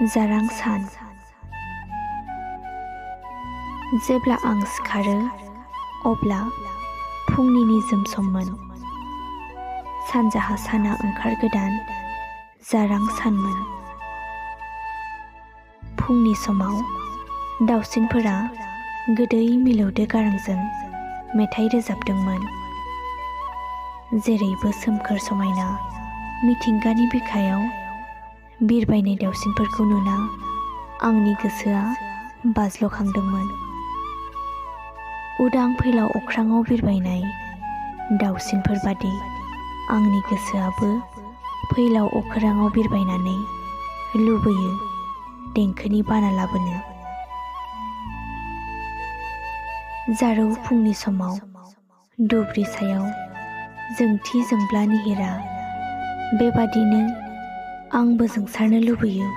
जारां सान। जेब्ला आं सिखारो अब्ला फुंनि निजोम सममोन। सानजाहा साना ओंखारगोदान जारां सानमोन। फुंनि समाव दाउसिनफोरा गोदै मिलौदो गारांजों मेथाइ रोजाबदोंमोन। जेरैबो सोमखोर समायना मिथिंगानि बिखायाव बिरबायनाय दाउसिनफोरखौ नुना आंनि गोसोआ बाज्ल'खांदोंमोन। उदां फैलाव अख्राङाव बिरबायनाय दाउसिनफोर बादि आंनि गोसोआबो फैलाव अख्राङाव बिरबायनानै लुबैयो देंखोनि बाना लाबोनो। जारौ फुंनि समाव दुब्रि सायाव जोंथि जोंब्ला निहिरा, बेबादिनो आंबो जोंसारनो लुबैयो